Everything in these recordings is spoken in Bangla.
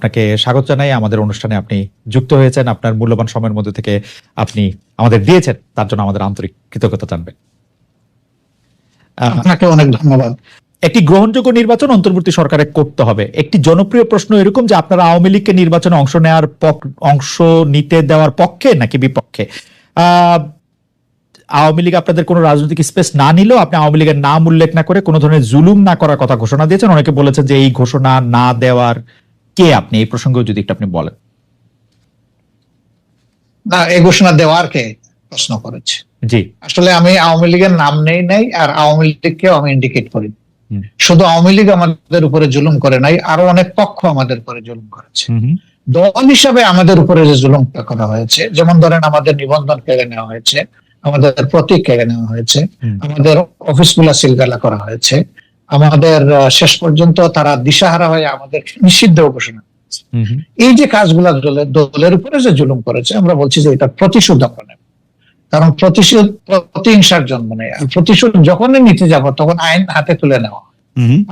আপনাকে স্বাগত জানাই আমাদের অনুষ্ঠানে। আপনি যুক্ত হয়েছেন, আপনার মূল্যবান সময়ের মধ্যে থেকে আপনি আমাদের দিয়েছেন, তার জন্য আমাদের আন্তরিক কৃতজ্ঞতা জানবেন। আপনাকে অনেক ধন্যবাদ। একটি গ্রহণযোগ্য নির্বাচন অন্তর্বর্তী সরকারে করতে হবে। একটি জনপ্রিয় প্রশ্ন এরকম যে আপনারা আওয়ামী লীগকে নির্বাচনে অংশ নিতে দেওয়ার পক্ষে নাকি বিপক্ষে? আওয়ামী লীগ আপনাদের কোনো রাজনৈতিক স্পেস না নিলেও আপনি আওয়ামী লীগের নাম উল্লেখ না করে কোনো ধরনের জুলুম না করার কথা ঘোষণা দিয়েছেন। অনেকে বলেছেন যে এই ঘোষণা না দেওয়ার কে আপনি, এই প্রসঙ্গেও যদি একটু আপনি বলেন। না, এই ঘোষণা দেওয়ার কে প্রশ্ন করেছে? জি, আসলে আমি আওয়ামী লীগের নাম নেই নাই, আর আওয়ামী লীগকেও আমি ইন্ডিকেট করি। শুধু আওয়ামী লীগ আমাদের উপরে জুলুম করে নাই, আরো অনেক পক্ষ আমাদের উপরে জুলুম করেছে। দল হিসাবে আমাদের উপরে যে জুলুমটা করা হয়েছে, যেমন ধরেন আমাদের নিবন্ধন কেড়ে নেওয়া হয়েছে, আমাদের প্রতীক কেড়ে নেওয়া হয়েছে, আমাদের অফিসগুলা সিলগালা করা হয়েছে, আমাদের শেষ পর্যন্ত তারা দিশাহারা হয়ে আমাদের নিষিদ্ধ ঘোষণা। এই যে কাজগুলা দলের উপরে যে জুলুম করেছে, আমরা বলছি যে এটা প্রতিশোধ আমরা নেব। কারণ প্রতিহিংসার জন্ম নেই। আর প্রতিশোধ যখনই নিতে যাব তখন আইন হাতে তুলে নেওয়া।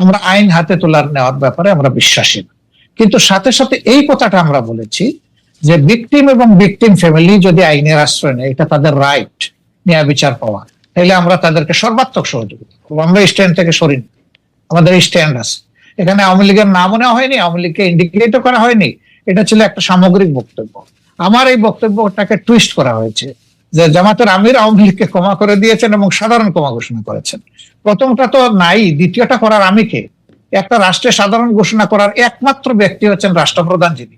আমরা আইন হাতে নেওয়ার ব্যাপারে আমরা বিশ্বাসী না। কিন্তু সাথে সাথে এই কথাটা আমরা বলেছি যে ভিকটিম এবং ভিকটিম ফ্যামিলি যদি আইনের আশ্রয় নেয়, এটা তাদের রাইট ন্যায় বিচার পাওয়া, তাহলে আমরা তাদেরকে সর্বাত্মক সহযোগিতা করবো। আমরা স্ট্যান্ড থেকে সরিনি, আমাদের স্ট্যান্ড আছে। এখানে আওয়ামী লীগের নামও নেওয়া হয়নি, আওয়ামী লীগকে ইন্ডিকেটও করা হয়নি। এটা ছিল একটা সামগ্রিক বক্তব্য। আমার এই বক্তব্যটাকে টুইস্ট করা হয়েছে যে জামাতের আমির আওয়ামী লীগকে ক্ষমা করে দিয়েছেন এবং সাধারণ ক্ষমা ঘোষণা করেছেন। প্রথমটা তো নাই, দ্বিতীয়টা করার আমি কে? একটা রাষ্ট্রের সাধারণ ঘোষণা করার একমাত্র ব্যক্তি হচ্ছেন রাষ্ট্রপ্রধান, যিনি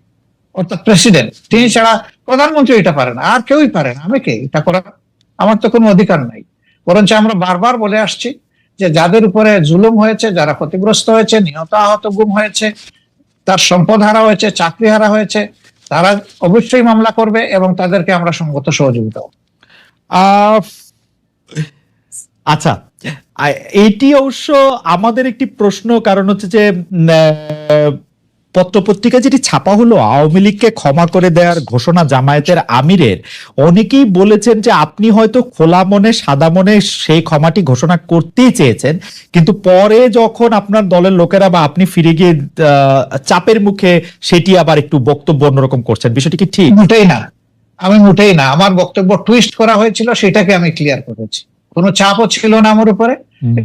অর্থাৎ প্রেসিডেন্ট। তিনি ছাড়া প্রধানমন্ত্রী এটা পারে না, আর কেউই পারে না। আমি কে এটা করার? আমার তো কোনো অধিকার নাই। বরঞ্চ আমরা বারবার বলে আসছি যে যাদের উপরে জুলুম হয়েছে, যারা ক্ষতিগ্রস্ত হয়েছে, নিহত আহত গুম হয়েছে, তার সম্পদ হারা হয়েছে, চাকরি হারা হয়েছে, তারা অবশ্যই মামলা করবে এবং তাদেরকে আমরা সঙ্গত সহযোগিতা। আচ্ছা, এটি অবশ্য আমাদের একটি প্রশ্ন, কারণ হচ্ছে যে পত্রপত্রিকা যেটি ছাপা হলো আওয়ামী লীগকে ক্ষমা করে দেওয়ার ঘোষণা জামায়াতের আমিরের, অনেকেই বলেছেন যে আপনি হয়তো খোলা মনে সাদা মনে সেই ক্ষমাটি ঘোষণা করতেই চেয়েছেন, কিন্তু পরে যখন আপনার দলের লোকেরা বা আপনি ফিরে গিয়ে চাপের মুখে সেটি আবার একটু বক্তব্য অন্যরকম করছেন। বিষয়টি কি ঠিক? মোটেই না, আমি মোটেই না। আমার বক্তব্য টুইস্ট করা হয়েছিল, সেটাকে আমি ক্লিয়ার করেছি। কোনো চাপও ছিল না আমার উপরে,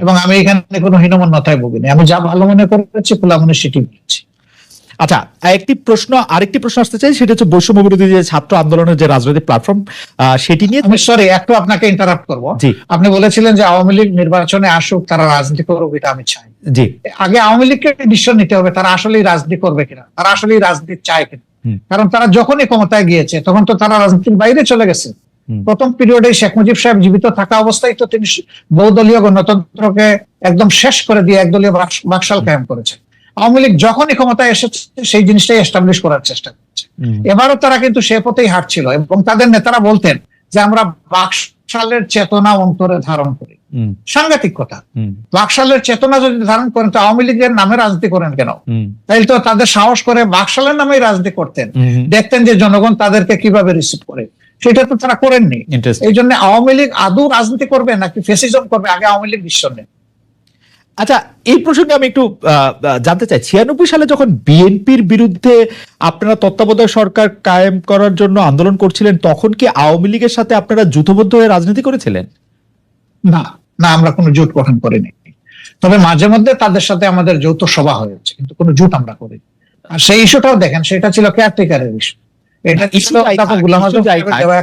এবং আমি এখানে কোনো হীনমন্যতায় ভুগিনি। আমি যা ভালো মনে করেছি, খোলা মনে সেটি বলেছি। আচ্ছা, আরেকটি প্রশ্ন আসতে চাই, সেটা হচ্ছে বৈষম্য বিরোধী যে ছাত্র আন্দোলনের যে রাজনৈতিক প্ল্যাটফর্ম, সেটি নিয়ে আমি সরি একটু আপনাকে ইন্টারাপ্ট করবো। আপনি বলেছিলেন যে আওয়ামী লীগ নির্বাচনে আসুক, তারা রাজনীতি করুক, এটা আমি চাই। জি, আগে আওয়ামী লীগকে ডিসিশন নিতে হবে তারা আসলেই রাজনীতি করবে কিনা, তারা আসলেই রাজনীতি চায় কিনা। কারণ তারা যখনই ক্ষমতায় গিয়েছে তখন তো তারা রাজনীতির বাইরে চলে গেছে। প্রথম পিরিয়ডে শেখ মুজিব সাহেব জীবিত থাকা অবস্থায় তো তিনি বহুদলীয় গণতন্ত্রকে একদম শেষ করে দিয়ে একদলীয় বাকশাল কায়েম করেছে। আওয়ামী লীগ যখনই ক্ষমতায় এসেছে সেই জিনিসটাই এস্টাবলিশ করার চেষ্টা করছে। এবারও তারা কিন্তু সে পথেই হাঁটছিল, এবং তাদের নেতারা বলতেন যে আমরা বাকশালের চেতনা অন্তরে ধারণ করি। সাংঘাতিক কথা। বাকশালের চেতনা যদি ধারণ করেন তো আওয়ামী লীগের নামে রাজনীতি করেন কেন? তাইলে তো তাদের সাহস করে বাকশালের নামেই রাজনীতি করতেন, দেখতেন যে জনগণ তাদেরকে কিভাবে রিসিভ করে। সেটা তো তারা করেননি। এই জন্য আওয়ামী লীগ আদৌ রাজনীতি করবে নাকি ফ্যাসিজম করবে, আগে আওয়ামী লীগ ডিসিশন নেন। আচ্ছা, এই প্রসঙ্গে আমি একটু জানতে চাই, 96 সালে যখন বিএনপির বিরুদ্ধে আপনারা তত্ত্বাবধায়ক সরকার কায়েম করার জন্য আন্দোলন করছিলেন, তখন কি আওয়ামী লীগের সাথে আপনারা জোটবদ্ধ হয়ে রাজনীতি করেছিলেন? না না, আমরা কোনো জোট গঠন করিনি। তবে মাঝে মধ্যে তাদের সাথে আমাদের যৌথ সভা হয়েছে, কিন্তু কোনো জোট আমরা করিনি। আর সেই ইস্যুটাও দেখেন, সেটা ছিল কেয়ারটেকারের ইস্যু।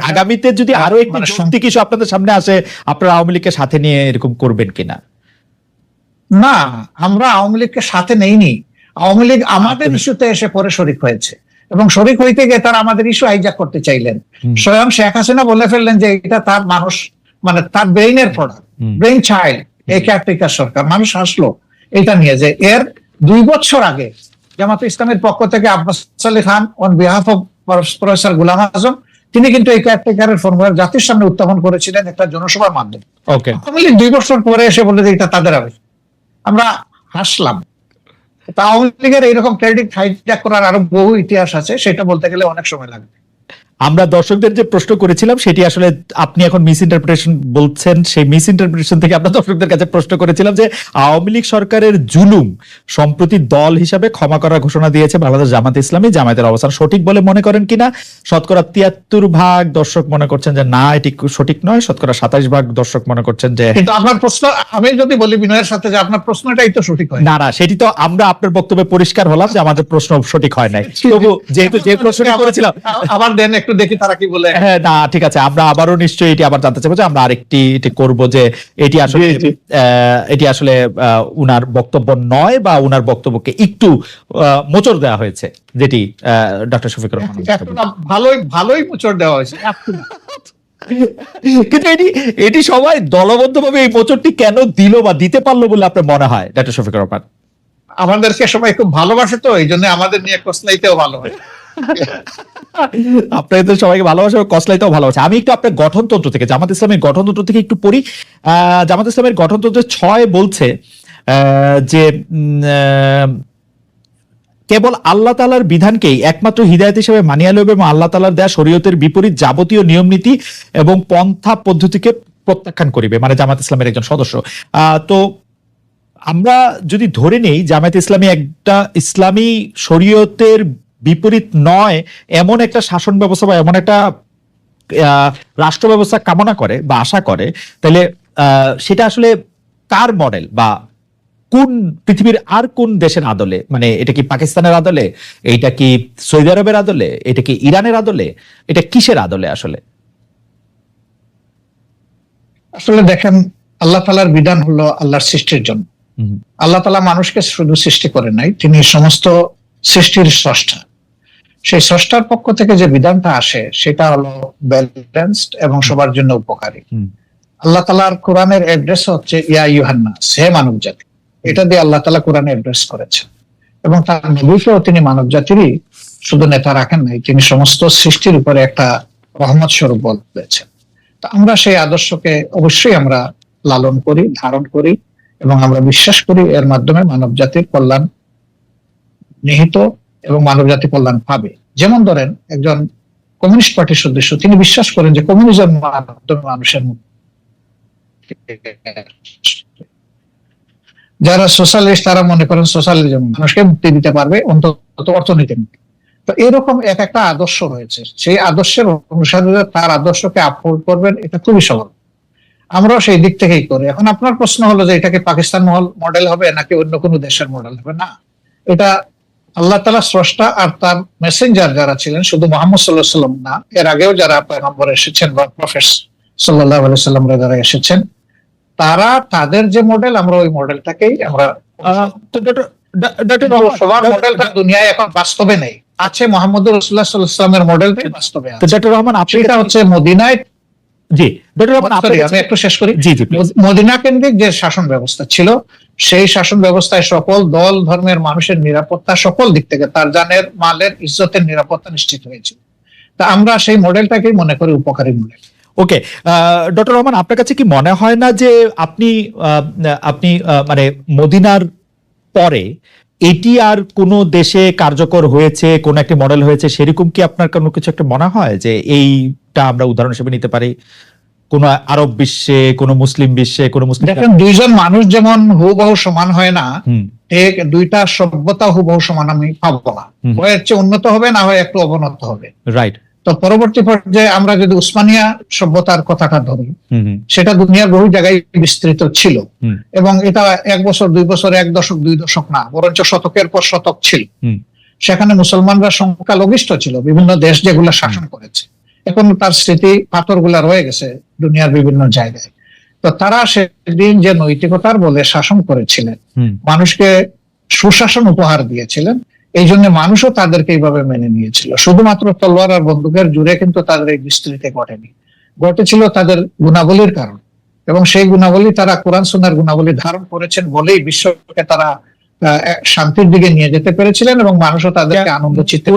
আগামীতে যদি আরো একটি যৌক্তিক ইস্যু আপনাদের সামনে আসে, আপনারা আওয়ামী লীগকে সাথে নিয়ে এরকম করবেন কিনা? না, আমরা আওয়ামী লীগকে সাথে নেইনি। আওয়ামী লীগ আমাদের ইস্যুতে এসে পরে শরিক হয়েছে, এবং শরিক হইতে গিয়ে তারা আমাদের ইস্যু হাইজ্যাক করতে চাইলেন। স্বয়ং শেখ হাসিনা বলে ফেললেন যে এটা তার মানুষ, মানে তার ব্রেইনের প্রোডাক্ট, ব্রেইন চাইল্ড এই কেয়ারটেকার সরকার। মানুষ হাসলো এটা নিয়ে, যে এর 2 বছর আগে জামাতে ইসলামের পক্ষ থেকে Abbas Ali Khan on behalf of professor Golam Azam, তিনি কিন্তু এই কেয়ারটেকারের ফর্মুলা জাতির সামনে উত্থাপন করেছিলেন একটা জনসভার মাধ্যমে। আওয়ামী লীগ 2 বছর পরে এসে বলে যে এটা তাদের আবেগ। আমরা হাসলাম। আওয়ামী লীগের এইরকম ক্রেডিট হাইজ্যাক করার আরো বহু ইতিহাস আছে, সেটা বলতে গেলে অনেক সময় লাগবে। আমরা দর্শকদের যে প্রশ্ন করেছিলাম সেটি আসলে আপনি এখন মিস ইন্টারপ্রিটেশন বলছেন, সেই মিস ইন্টারপ্রিটেশন থেকে আমরা দর্শকদের কাছে প্রশ্ন করেছিলাম যে আওয়ামী লীগ সরকারের জুলুম সম্প্রতি দল হিসাবে ক্ষমা করার ঘোষণা দিয়েছে বাংলাদেশ জামাত ইসলামী। জামায়াতের অবস্থান সঠিক বলে মনে করেন কিনা? শতকরা 73% দর্শক মনে করছেন যে না, এটি সঠিক নয়। শতকরা 27% দর্শক মনে করছেন যে কিন্তু আপনার প্রশ্ন, আমি যদি বলি বিনয়ের সাথে যে আপনার প্রশ্নটাই তো সঠিক হয় না, সেটি তো আমরা আপনার বক্তব্যে পরিষ্কার হলাম যে আমাদের প্রশ্ন সঠিক হয় নাই। তবু যেহেতু যে প্রশ্নটি করেছিলাম, আবার দেন একটু দেখি তারা কি বলে। হ্যাঁ, না ঠিক আছে, আমরা আবারও নিশ্চয়ই এটি আবার জানতে চাইবো যে আমরা আরেকটি এটি করব যে এটি আসলে উনার বক্তব্য নয় বা উনার বক্তব্যকে একটু মোচড় দেওয়া হয়েছে, যেটি ডক্টর শফিকুর রহমান। ভালোই মোচড় দেওয়া হয়েছে। কিন্তু এটি সবাই দলবদ্ধভাবে এই মোচড়টি কেন দিল বা দিতে পারলো বলে আপনার মনে হয় ডক্টর শফিকুর রহমান? আমাদেরকে সবাই খুব ভালোবাসে, তো এই জন্য আমাদের নিয়ে কসলাইতেও ভালো হয়। আপনাদের তো সবাইকে ভালোবাসে, কসলাইতেও ভালোবাসে। আমি একটু আপনার গঠনতন্ত্র থেকে, জামাত ইসলামের গঠনতন্ত্র থেকে একটু পড়ি। জামাত ইসলামের গঠনতন্ত্রের 6 বলছে যে কেবল আল্লাহ তাআলার বিধানকেই একমাত্র হিদায়াত হিসেবে মানিয়া লইবে এবং আল্লাহ তাআলার দেয়া শরীয়তের বিপরীত যাবতীয় নিয়ম নীতি এবং পন্থা পদ্ধতিকে প্রত্যাখ্যান করিবে, মানে জামাত ইসলামের একজন সদস্য। তো আমরা যদি ধরে নেই জামায়াত ইসলামী একটা ইসলামী শরীয়তের বিপরীত নয় এমন একটা শাসন ব্যবস্থা বা এমন একটা রাষ্ট্র ব্যবস্থা কামনা করে বা আশা করে, তাহলে সেটা আসলে কার মডেল বা কোন পৃথিবীর আর কোন দেশের আদলে? মানে এটা কি পাকিস্তানের আদলে, এটা কি সৌদি আরবের আদলে, এটা কি ইরানের আদলে, এটা কিসের আদলে আসলে? আসলে দেখেন, আল্লাহ তাআলার বিধান হলো আল্লাহর সৃষ্টির জন্য। আল্লাহ তাআলা মানুষকে শুধু সৃষ্টি করে নাই, তিনি সমস্ত সৃষ্টির স্রষ্টা। সেই স্রষ্টার পক্ষ থেকে যে বিধানটা আসে সেটা হলো ব্যালেন্সড এবং সবার জন্য উপকারী। আল্লাহ তাআলার কোরআনের অ্যাড্রেস হচ্ছে ইয়া আইয়ুহান নাস, হে মানব জাতি। এটা দিয়ে আল্লাহ তাআলা কোরআনে অ্যাড্রেস করেছেন এবং তার নবীকেও তিনি মানব জাতিরই শুধু নেতা রাখেন নাই, তিনি সমস্ত সৃষ্টির উপরে একটা রহমত স্বরূপ বলেছেন। তো আমরা সেই আদর্শকে অবশ্যই আমরা লালন করি, ধারণ করি এবং আমরা বিশ্বাস করি এর মাধ্যমে মানব জাতির কল্যাণ নিহিত এবং মানব জাতি কল্যাণ পাবে। যেমন ধরেন, একজন কমিউনিস্ট পার্টির সদস্য, তিনি বিশ্বাস করেন যে কমিউনিজম মাধ্যমে মানুষের যারা সোশ্যালিস্ট তারা মনে করেন সোশ্যালিজম মানুষকে মুক্তি দিতে পারবে, অন্তত অর্থনীতি। তো এরকম এক একটা আদর্শ রয়েছে, সেই আদর্শের অনুসারে তার আদর্শকে আপহোল্ড করবেন, এটা খুবই সহজ। আমরাও সেই দিক থেকেই করি। এখন আপনার প্রশ্ন হলো যে এটাকে পাকিস্তান মডেল হবে নাকি অন্য কোনো দেশের মডেল হবে? না, এটা আল্লাহ তাআলা স্রষ্টা আর তার মেসেঞ্জার যারা ছিলেন, শুধু মুহাম্মদ সাল্লাল্লাহু আলাইহি ওয়াসাল্লাম না, এর আগেও যারা পয়গম্বর এসেছেন বা প্রফেট সাল্লাল্লাহু আলাইহি ওয়াসাল্লাম যারা এসেছেন, তারা তাদের যে মডেল, আমরা ওই মডেলটাকেই আমরা সবার মডেলটা দুনিয়ায় এখন বাস্তবে নেই, আছে মুহাম্মদুর রাসূলুল্লাহ সাল্লাল্লাহু আলাইহি ওয়াসাল্লামের মডেলটাই বাস্তবে আছে। ডক্টর রহমান, সেটা হচ্ছে মদিনায়। জি ডক্টর রহমান, আমি একটু শেষ করি। জি জি, মদিনা কেন্দ্রিক যে শাসন ব্যবস্থা ছিল, সেই শাসন ব্যবস্থায় সকল দল ধর্মের মানুষের নিরাপত্তা সকল দিক থেকে, তার জানের মালের ইজ্জতের নিরাপত্তা নিশ্চিত হয়েছিল। তা আমরা সেই মডেলটাকেই মনে করি উপকারী মডেল। ওকে, ডক্টর রহমান, আপনার কাছে কি মনে হয় না যে আপনি মানে মদিনার পরে এটি আর কোন দেশে কার্যকর হয়েছে, কোন একটি মডেল হয়েছে, সেরকম কি আপনার কোনো কিছু একটা মনে হয় যে এইটা আমরা উদাহরণ হিসেবে নিতে পারি কোন আরব বিশ্বে, কোন মুসলিম বিশ্বে, কোন মুসলিম? দেখেন, দুইজন মানুষ যেমন হুবহু সমান হয় না, ঠিক দুইটা সভ্যতা হুবহু সমান আমি পাবো না। হয় হচ্ছে উন্নত হবে, না হয় একটু অবনত হবে। রাইট। তো পরবর্তী পর্যায়ে আমরা যদি উসমানিয়া সভ্যতার কথাটা ধরি, সেটা দুনিয়ার বহু জায়গায় বিস্তৃত ছিল এবং এটা 1 বছর 2 বছর, 1 দশক 2 দশক না, বরঞ্চ শতকের পর শতক ছিল। সেখানে মুসলমানরা সংখ্যালঘিষ্ঠ ছিল, বিভিন্ন দেশ যেগুলো শাসন করেছে, এখন তার স্মৃতি পাথরগুলা রয়ে গেছে দুনিয়ার বিভিন্ন জায়গায়। তো তারা সেদিন যে নৈতিকতার বলে শাসন করেছিলেন, মানুষকে সুশাসন উপহার দিয়েছিলেন, এই জন্য মানুষও তাদেরকে এইভাবে মেনে নিয়েছিল। শুধুমাত্র তলোয়ার আর বন্দুকের জুড়ে কিন্তু তাদের এই বিস্তৃতি ঘটেনি, ঘটেছিল তাদের গুণাবলীর কারণ, এবং সেই গুণাবলী তারা কোরআন সুন্নাহর গুণাবলী ধারণ করেছেন বলেই বিশ্বকে তারা শান্তির দিকে নিয়ে যেতে পেরেছিলেন এবং মানুষও তাদেরকে আনন্দ চিত্তে।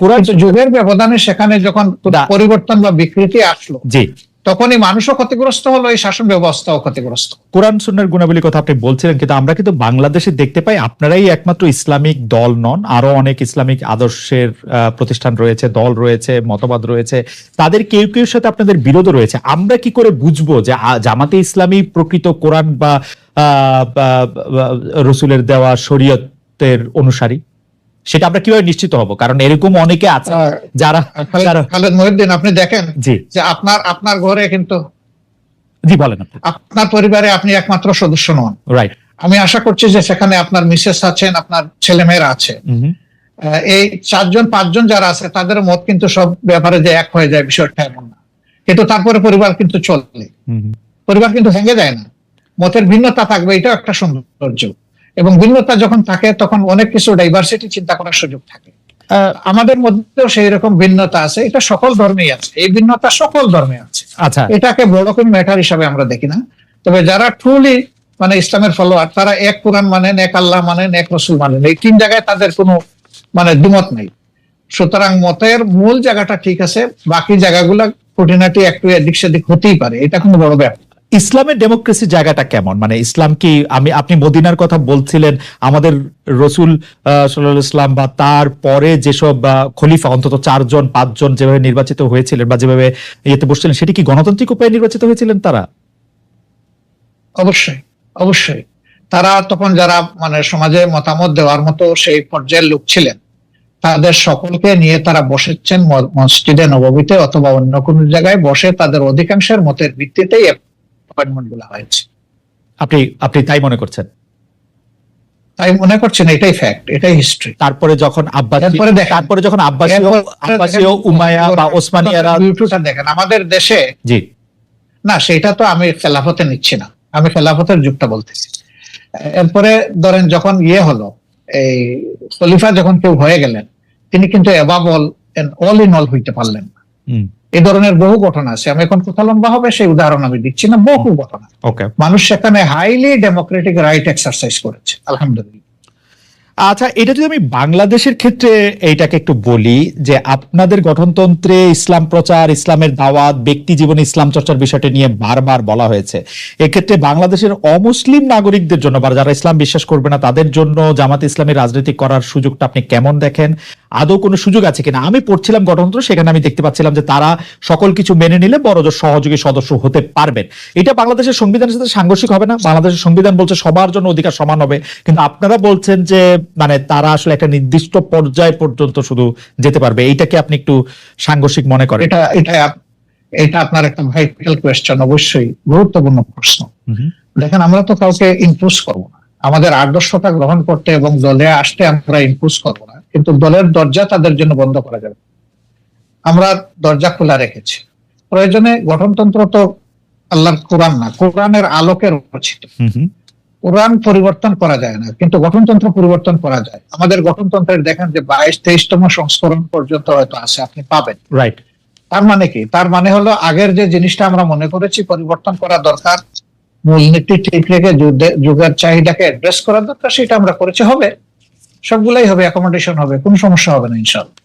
কোরআন যুগের ব্যবধানে সেখানে যখন পরিবর্তন বা বিকৃতি আসলো, তখনই মানুষও ক্ষতিগ্রস্ত হলো, এই শাসন ব্যবস্থাও ক্ষতিগ্রস্ত। কোরআন সুন্নাহর গুণাবলীর কথা আপনি বলছিলেন, কিন্তু আমরা কিন্তু বাংলাদেশে দেখতে পাই আপনারাই একমাত্র ইসলামিক দল নন, আরো অনেক ইসলামিক আদর্শের প্রতিষ্ঠান রয়েছে, দল রয়েছে, মতবাদ রয়েছে, তাদের কেউ কেউ সাথে আপনাদের বিরোধ রয়েছে। আমরা কি করে বুঝবো যে জামাতে ইসলামী প্রকৃত কোরআন বা রসুলের দেওয়া শরীয়তের অনুসারী? সেটা আমরা কিভাবে নিশ্চিত হব? কারণ এরকম অনেকে আছে যারা খালেদ মহিউদ্দিন, আপনি দেখেন জি যে আপনার ঘরে কিন্তু, জি বলেন, আপনার পরিবারে আপনি একমাত্র সদস্য নন, রাইট? আমি আশা করছি যে সেখানে আপনার মিসেস আছেন, আপনার ছেলেমেয়েরা আছে, এই 4-5 যারা আছে তাদের মত কিন্তু সব ব্যাপারে যে এক হয়ে যায় বিষয়টা এমন না, কিন্তু তারপরে পরিবার কিন্তু চলে, পরিবার কিন্তু ভেঙে যায় না। মতের ভিন্নতা থাকবে, এটাও একটা সৌন্দর্য, এবং ভিন্নতা যখন থাকে তখন অনেক কিছু ডাইভার্সিটি চিন্তা করার সুযোগ থাকে। আমাদের মধ্যেও সেই রকম ভিন্নতা আছে, এটা সকল ধর্মেই আছে, এই ভিন্নতা সকল ধর্মে আছে। আচ্ছা, এটাকে বড় কোনো ম্যাটার হিসাবে আমরা দেখি না। তবে যারা ট্রুলি মানে ইসলামের ফলোয়ার, তারা এক কোরআন মানেন, এক আল্লাহ মানেন, এক রসুল মানেন, এই 3 জায়গায় তাদের কোনো মানে দ্বিমত নেই। সুতরাং মতের মূল জায়গাটা ঠিক আছে, বাকি জায়গাগুলা খুঁটিনাটি একটু এদিক সেদিক হতেই পারে, এটা কোনো বড় ব্যাপার। ইসলামের ডেমোক্রেসি জায়গাটা কেমন? মানে ইসলাম কি, আপনি মদিনার কথা বলছিলেন, আমাদের রসুল সাল্লাল্লাহু আলাইহি ওয়াসাল্লাম বা তার পরে যেসব খলিফা অন্তত 4-5 যেভাবে নির্বাচিত হয়েছিলেন বা যেভাবে ইয়েতে বসছিলেন, সেটি কি গণতান্ত্রিক উপায়ে নির্বাচিত হয়েছিলেন তারা? অবশ্যই, অবশ্যই। তারা তখন যারা মানে সমাজে মতামত দেওয়ার মতো সেই পর্যায়ের লোক ছিলেন, তাদের সকলকে নিয়ে তারা বসেছেন মসজিদে নববীতে অথবা অন্য কোন জায়গায় বসে, তাদের অধিকাংশের মতের ভিত্তিতেই অ্যাপয়েন্টমেন্ট গুলো হয়েছে। আপনি তাই মনে করছেন? তাই মনে করছেন, এটাই ফ্যাক্ট, এটাই হিস্ট্রি। তারপরে যখন আব্বাসীয় উমাইয়া বা ওসমানিয়ারা, দেখেন আমাদের দেশে, জি না সেটা তো আমি খেলাফতে নিচ্ছি না, আমি খেলাফতের যুগটা বলতেছি। এরপরে ধরেন যখন হলো, এই খলিফা যখন কেউ হয়ে গেলেন, তিনি কিন্তু অ্যাবাভ অল ইন অল হইতে পারলেন না। এই ধরনের বহু ঘটনা আছে, আমি এখন কথা লম্বা হবে সেই উদাহরণ আমি দিচ্ছি না, বহু ঘটনা। মানুষ সেখানে হাইলি ডেমোক্রেটিক রাইট এক্সারসাইজ করেছে, আলহামদুলিল্লাহ। আচ্ছা, এটা যদি আমি বাংলাদেশের ক্ষেত্রে এইটাকে একটু বলি, যে আপনাদের গঠনতন্ত্রে ইসলাম প্রচার, ইসলামের দাওয়াত, ব্যক্তি জীবনে ইসলাম চর্চার বিষয়টি নিয়ে বারবার বলা হয়েছে। এক্ষেত্রে বাংলাদেশের অমুসলিম নাগরিকদের জন্য বা যারা ইসলাম বিশ্বাস করবে না তাদের জন্য জামাতে ইসলামী রাজনীতি করার সুযোগটা আপনি কেমন দেখেন? আদৌ কোনো সুযোগ আছে কিনা? আমি পড়ছিলাম গঠনতন্ত্র, সেখানে আমি দেখতে পাচ্ছিলাম যে তারা সকল কিছু মেনে নিলে বড়জোর সহযোগী সদস্য হতে পারবেন। এটা বাংলাদেশের সংবিধানের সাথে সাংঘর্ষিক হবে না? বাংলাদেশের সংবিধান বলছে সবার জন্য অধিকার সমান হবে, কিন্তু আপনারা বলছেন যে মানে তারা আসলে একটা নির্দিষ্ট পর্যায় পর্যন্ত শুধু যেতে পারবে। এইটাকে আপনি একটু সাংঘর্ষিক মনে করেন? এটা আপনার একটা ভাইটাল কোয়েশ্চেন, অবশ্যই গুরুত্বপূর্ণ প্রশ্ন। দেখেন, আমরা তো কাউকে ইম্পোজ করবো না, আমাদের আদর্শতা গ্রহণ করতে এবং দলে আসতে আমরা ইম্পোজ করবো না, কিন্তু দলের দরজা তাদের জন্য বন্ধ করা যাবে, আমরা দরজা খোলা রেখেছি। প্রয়োজনে গঠনতন্ত্র তো আল্লাহর কোরআন না, কোরআনের আলোকে রচিত, কোরআন পরিবর্তন করা যায় না, কিন্তু গঠনতন্ত্র পরিবর্তন করা যায়। আমাদের গঠনতন্ত্রের দেখেন যে 22-23তম সংস্করণ পর্যন্ত হয়তো আছে, আপনি পাবেন, রাইট? তার মানে কি? তার মানে হলো আগের যে জিনিসটা আমরা মনে করেছি পরিবর্তন করা দরকার, মূলনীতি ঠিক রেখে যুগের চাহিদাকে অ্যাড্রেস করা দরকার, সেটা আমরা করেছি, হবে, সবগুলাই হবে, অ্যাকোমোডেশন হবে, কোনো সমস্যা হবে না ইনশাআল্লাহ।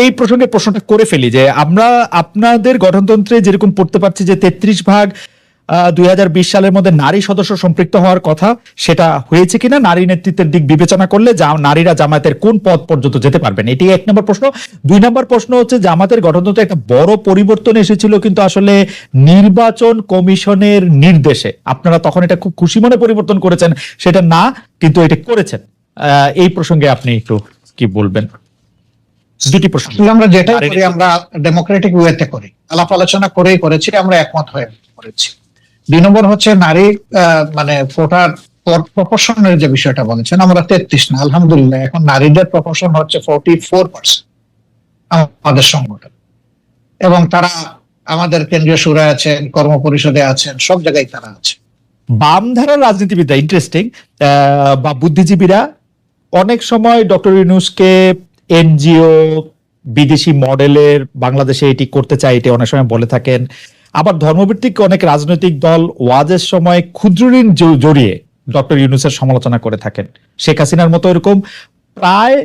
এই প্রসঙ্গে প্রশ্নটা করে ফেলি যে আমরা আপনাদের গঠনতন্ত্রে যেরকম পড়তে পারছি যে 33% 2020 সালের মধ্যে নারী সদস্য সম্পৃক্ত হওয়ার কথা, সেটা হয়েছে কিনা? নারী নেতৃত্বের দিক বিবেচনা করলে নারীরা জামায়াতের কোন পদ পর্যন্ত যেতে পারবেন? এটি 1 নম্বর প্রশ্ন। 2 নম্বর প্রশ্ন হচ্ছে, জামায়াতের গঠনতন্ত্রে একটা বড় পরিবর্তন এসেছিল কিন্তু আসলে নির্বাচন কমিশনের নির্দেশে, আপনারা তখন এটা খুব খুশি মনে পরিবর্তন করেছেন, সেটা না কিন্তু এটা করেছেন। এই প্রসঙ্গে আপনি একটু কি বলবেন? দুটি প্রশ্ন। আমরা যেটাই করি আমরা ডেমোক্রেটিক ওয়েতে করি, আলাপ আলোচনা করেই করেছি, আমরা একমত হয়ে করেছি। 2 নম্বর হচ্ছে নারী মানে কোটার প্রপোর্শনের যে বিষয়টা বলেছেন, আমরা 33 না, আলহামদুলিল্লাহ এখন নারীদের প্রপোর্শন হচ্ছে 44% আমাদের সংগঠন, এবং তারা আমাদের কেন্দ্রীয় সুরায় আছেন, কর্ম পরিষদে আছেন, সব জায়গায় তারা আছে। বামধারার রাজনীতিবিদরা, ইন্টারেস্টিং, বা বুদ্ধিজীবীরা অনেক সময় ডক্টর ইউনূসকে এনজিও, বিদেশি মডেলের বাংলাদেশে এটি করতে চায়, এটি অনেক সময় বলে থাকেন। আবার ধর্মভিত্তিক অনেক রাজনৈতিক দল ওয়াজের সময় ক্ষুদ্র ঋণ জড়িয়ে ডক্টর ইউনূসের সমালোচনা করে থাকেন। শেখ হাসিনার মতো এরকম প্রায়,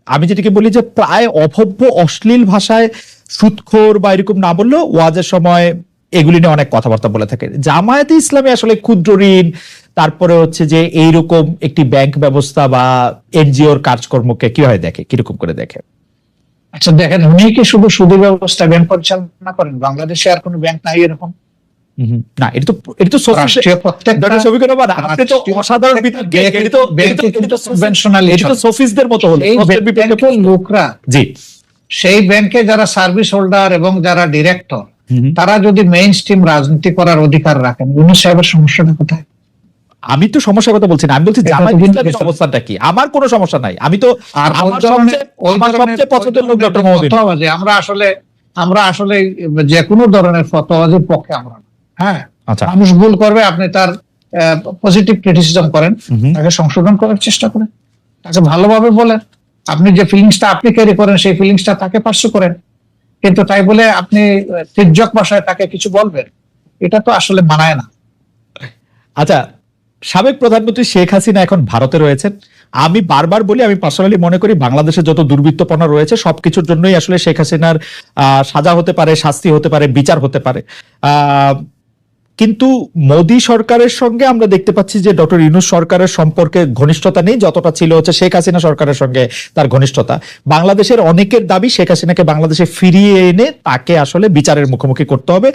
আমি যেটিকে বলি যে প্রায় অভব্য অশ্লীল ভাষায় সুদখোর বা এরকম না বললেও ওয়াজের সময় এগুলি নিয়ে অনেক কথাবার্তা বলে থাকে। জামায়াতে ইসলামী আসলে ক্ষুদ্র ঋণ, তারপরে হচ্ছে যে এইরকম একটি ব্যাংক ব্যবস্থা বা এনজিওর কাজকর্মকে কিভাবে দেখে, কিরকম করে দেখে? আচ্ছা দেখেন, উনি কি শুধু সুদের ব্যবস্থা ব্যাংক পরিচালনা করেন? বাংলাদেশে আর কোনো ব্যাংক নাই এরকম। না, এটা তো রাষ্ট্রীয় প্রত্যেকটা আপনি তো অসাধারণ বিতর্কে, এটা তো সোফিস্টদের মতো হলো। ব্যাংকের লোকরা, জি, সেই ব্যাংকে যারা সার্ভিস হোল্ডার এবং যারা ডিরেক্টর, তারা যদি মেইন স্ট্রিম রাজনীতি করার অধিকার রাখেন, ইউনূস সাহেবের সমস্যাটা কোথায়? আমি তো সমস্যার কথা বলছি না, আমি বলছি জামায়াত ইসলামের অবস্থানটা কি। আমার কোনো সমস্যা নাই, আমি তো আমার সবচেয়ে পছন্দের লোক ডক্টর মোহাম্মদ। আমরা আসলে যে কোনো ধরনের ফতোয়াবাজির পক্ষে আমরা না। হ্যাঁ, আচ্ছা, মানুষ ভুল করবে, আপনি তার পজিটিভ ক্রিটিসিজম করেন, তাকে সংশোধন করার চেষ্টা করেন, তাকে ভালোভাবে বলেন, আপনি যে ফিলিংসটা আপনি ক্যারি করেন সেই ফিলিংসটা তাকে পার্সু করেন। কিন্তু তাই বলে আপনি তির্যক ভাষায় তাকে কিছু বলবেন, এটা তো আসলে মানায় না। আচ্ছা, সাবেক প্রধানমন্ত্রী শেখ হাসিনা এখন ভারতে রয়েছেন। আমি বারবার বলি, আমি পার্সোনালি মনে করি বাংলাদেশে যত দুর্বৃত্তপনা রয়েছে সবকিছুর জন্যই আসলে শেখ হাসিনার সাজা হতে পারে, শাস্তি হতে পারে, বিচার হতে পারে। কিন্তু মোদী সরকারের সঙ্গে আমরা দেখতে পাচ্ছি যে ডক্টর ইউনূস সরকারের সম্পর্কে ঘনিষ্ঠতা নেই যতটা ছিল হচ্ছে শেখ হাসিনা সরকারের সঙ্গে তার ঘনিষ্ঠতা। বাংলাদেশের অনেকের দাবি শেখ হাসিনাকে বাংলাদেশে ফিরিয়ে এনে তাকে আসলে বিচারের মুখোমুখি করতে হবে।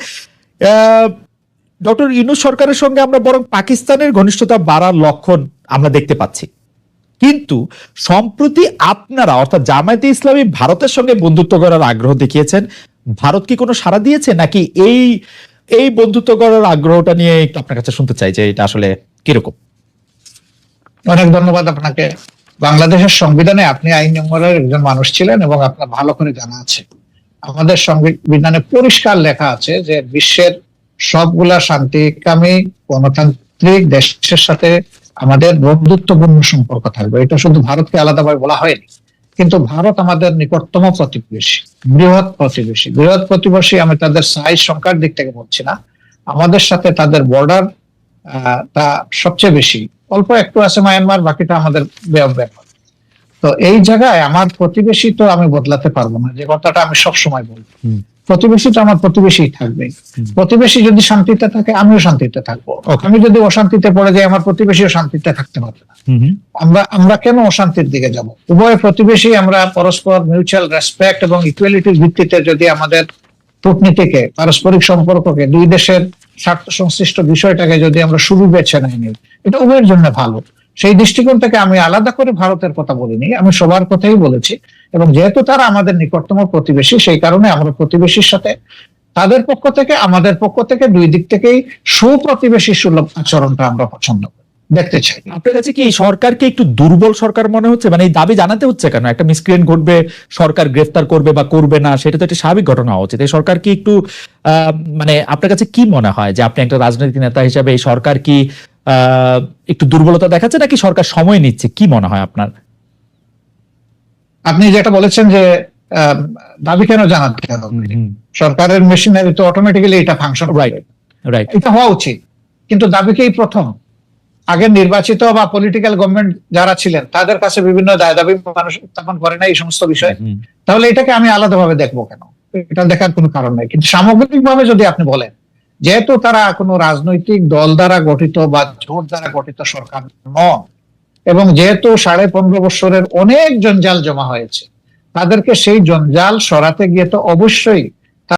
ডক্টর ইউনূস সরকারের সঙ্গে আমরা বরং পাকিস্তানের ঘনিষ্ঠতা বাড়ার লক্ষণ আমরা দেখতে পাচ্ছি। কিন্তু সম্প্রতি আপনারা অর্থাৎ জামায়াতে ইসলামী ভারতের সঙ্গে বন্ধুত্ব করার আগ্রহ দেখিয়েছেন। ভারত কি কোনো সাড়া দিয়েছে, নাকি এই বন্ধুত্ব করার আগ্রহটা নিয়ে একটু আপনার কাছে শুনতে চাই যে এটা আসলে কিরকম? অনেক ধন্যবাদ আপনাকে। বাংলাদেশের সংবিধানে আপনি আইন নম্বরের একজন মানুষ ছিলেন এবং আপনার ভালো করে জানা আছে, আমাদের সংবিধানে পরিষ্কার লেখা আছে যে বিশ্বের সবগুলা শান্তিকামী গণতান্ত্রিক দেশের সাথে আমাদের বন্ধুত্বপূর্ণ সম্পর্ক থাকবে। এটা শুধু ভারতকে আলাদাভাবে বলা হয়নি, কিন্তু ভারত আমাদের নিকটতম প্রতিবেশী, বৃহৎ প্রতিবেশী। আমি তাদের সাইজ সংখ্যার দিক থেকে বলছি না, আমাদের সাথে তাদের বর্ডার তা সবচেয়ে বেশি। অল্প একটু আছে মায়ানমার, বাকিটা আমাদের ব্যাপার। তো এই জায়গায় আমার প্রতিবেশী তো আমি বদলাতে পারবো না, যে কথাটা আমি সবসময় বলি, প্রতিবেশী তো আমার প্রতিবেশী থাকবে। প্রতিবেশী যদি শান্তিতে থাকে আমিও শান্তিতে থাকবো, আমি যদি অশান্তিতে পড়ে যাই আমার প্রতিবেশীও শান্তিতে থাকতে পারবে না। আমরা কেন অশান্তির দিকে যাব? উভয় প্রতিবেশী আমরা পরস্পর মিউচুয়াল রেসপেক্ট এবং ইকুয়ালিটির ভিত্তিতে যদি আমাদের কূটনীতিকে, পারস্পরিক সম্পর্ককে, দুই দেশের স্বার্থ সংশ্লিষ্ট বিষয়টাকে যদি আমরা শুরু বেছে নেই, এটা উভয়ের জন্য ভালো। সেই দৃষ্টিকোণ থেকে আমি আলাদা করে ভারতের কথা বলিনি, আমি সবার কথাই বলেছি। এবং যেহেতু তারা আমাদের নিকটতম প্রতিবেশী, সেই কারণে আমরা প্রতিবেশীর সাথে তাদের পক্ষ থেকে আমাদের পক্ষ থেকে দুই দিক থেকেই সুপ্রতিবেশী সুলভ আচরণটা আমরা পছন্দ করি, দেখতে চাই। আপনার কাছে কি এই সরকারকে একটু দুর্বল সরকার মনে হচ্ছে? মানে এই দাবি জানাতে হচ্ছে কেন? একটা মিসক্রিয়েন্ট ঘটবে, সরকার গ্রেফতার করবে বা করবে না, সেটা তো একটা স্বাভাবিক ঘটনা হওয়া উচিত। এই সরকার কি একটু মানে আপনার কাছে কি মনে হয় যে আপনি একটা রাজনৈতিক নেতা হিসেবে এই সরকার কি একটু দুর্বলতা দেখাচ্ছে, নাকি সরকার সময় নিচ্ছে? কি মনে হয় আপনার? আপনি যেটা বলেছেন যে দাবি কেন জানাতে হবে, সরকারের মেশিনারি তো অটোমেটিক্যালি এটা ফাংশন, রাইট, এটা হওয়া উচিত। কিন্তু দাবিকেই প্রথম, আগে নির্বাচিত বা পলিটিক্যাল গভর্নমেন্ট যারা ছিলেন তাদের কাছে বিভিন্ন দাবি মানুষ উত্থাপন করে না এই সমস্ত বিষয়ে, তাহলে এটাকে আমি আলাদাভাবে দেখবো কেন? এটা দেখার কোনো কারণ নাই। কিন্তু সামগ্রিকভাবে যদি আপনি বলেন, যেহেতু তারা কোনো রাজনৈতিক দল দ্বারা গঠিত বা জোট দ্বারা গঠিত সরকার নয়, এবং যেহেতু 15.5 বছরের অনেক জঞ্জাল জমা হয়েছে, তাদেরকে সেই জঞ্জাল সরাতে গিয়ে তো অবশ্যই